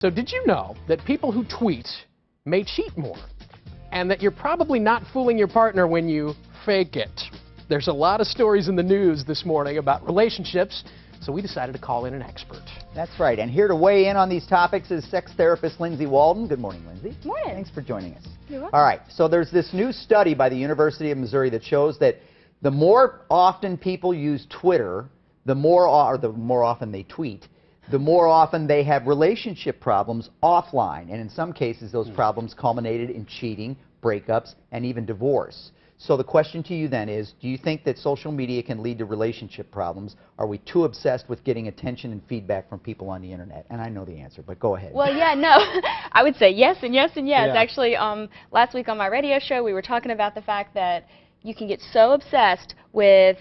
So did you know that people who tweet may cheat more? And that you're probably not fooling your partner when you fake it. There's a lot of stories in the news this morning about relationships, so we decided to call in an expert. That's right, and here to weigh in on these topics is sex therapist Lindsay Walden. Good morning, Lindsay. Good morning. Thanks for joining us. You're welcome. All right, so there's this new study by the University of Missouri that shows that the more often people use Twitter, the more often they tweet, the more often they have relationship problems offline. And in some cases, those problems culminated in cheating, breakups, and even divorce. So the question to you then is, do you think that social media can lead to relationship problems? Are we too obsessed with getting attention and feedback from people on the internet? And I know the answer, but go ahead. Well, yeah, no. I would say yes and yes and yes. Yeah. Actually, last week on my radio show, we were talking about the fact that you can get so obsessed with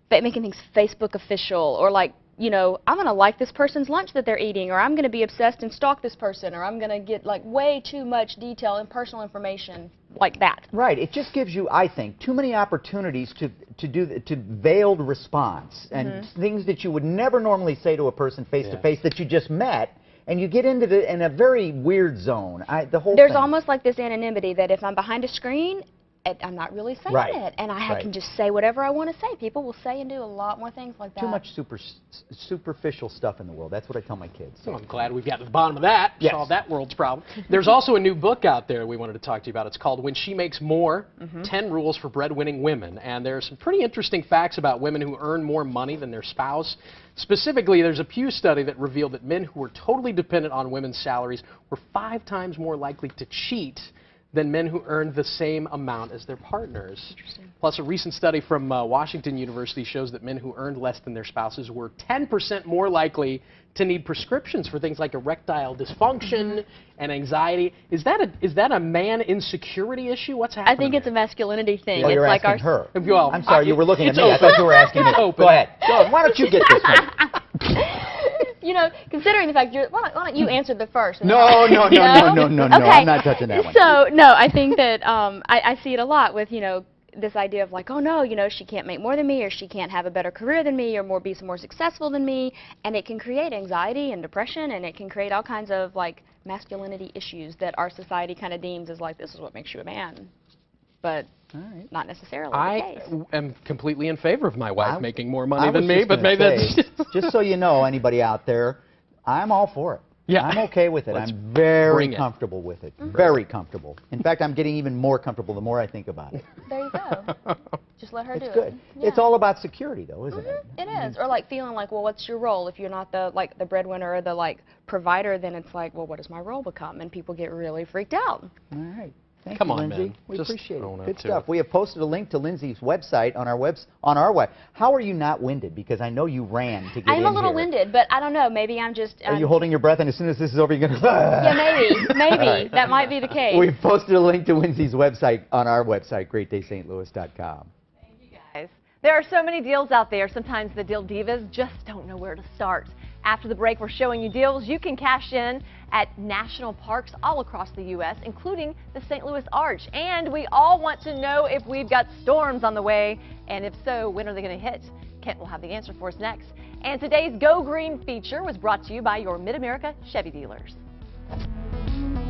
making things Facebook official, or like, you know, I'm going to like this person's lunch that they're eating, or I'm going to be obsessed and stalk this person, or I'm going to get like way too much detail and personal information like that. Right. It just gives you, I think, too many opportunities to veiled response and things that you would never normally say to a person face to face that you just met, and you get into in a very weird zone. There's almost like this anonymity that if I'm behind a screen, I'm not really saying it, and I can just say whatever I want to say. People will say and do a lot more things like that. Too much superficial stuff in the world. That's what I tell my kids. So I'm glad we've got to the bottom of that, Yes. solved that world's problem. There's also a new book out there we wanted to talk to you about. It's called When She Makes More, 10 Rules for Breadwinning Women. And there are some pretty interesting facts about women who earn more money than their spouse. Specifically, there's a Pew study that revealed that men who were totally dependent on women's salaries were 5 times more likely to cheat than men who earned the same amount as their partners. Plus, a recent study from Washington University shows that men who earned less than their spouses were 10% more likely to need prescriptions for things like erectile dysfunction and anxiety. Is that a man insecurity issue? What's happening? I think it's a masculinity thing. Well, it's you're like asking her. Well, I'm sorry, you were looking at it's me. I thought you were asking me. open. Go ahead. Go, why don't you get this one? You know, considering the fact why don't you answer the first? No. Okay. I'm not touching that one. So, no, I think that I see it a lot with, you know, this idea of like, oh no, you know, she can't make more than me, or she can't have a better career than me, or be more successful than me, and it can create anxiety and depression, and it can create all kinds of like masculinity issues that our society kind of deems as like, this is what makes you a man, but not necessarily the case. am completely in favor of my wife making more money than me, but maybe that's just so you know, anybody out there, I'm all for it. Yeah. I'm okay with it. I'm very comfortable with it. Very comfortable. In fact, I'm getting even more comfortable the more I think about it. There you go. Just let her do It's good. it. Yeah. It's all about security, though, isn't it? It is. Or like feeling like, well, what's your role? If you're not the the breadwinner or the provider, then it's like, well, what does my role become? And people get really freaked out. All right. Thank Come you, on, Lindsay. man. We Just appreciate own it. up Good to stuff. it. We have posted a link to Lindsay's website on our web. How are you not winded? Because I know you ran to get in I'm a little here. winded, but I don't know. Maybe I'm just. Are you holding your breath, and as soon as this is over, you're going to... Yeah, maybe. right. That might be the case. We've posted a link to Lindsay's website on our website, greatdaystlouis.com. Guys, there are so many deals out there. Sometimes the deal divas just don't know where to start. After the break, we're showing you deals you can cash in at national parks all across the U.S., including the St. Louis Arch. And we all want to know if we've got storms on the way, and if so, when are they going to hit? Kent will have the answer for us next. And today's Go Green feature was brought to you by your Mid-America Chevy dealers.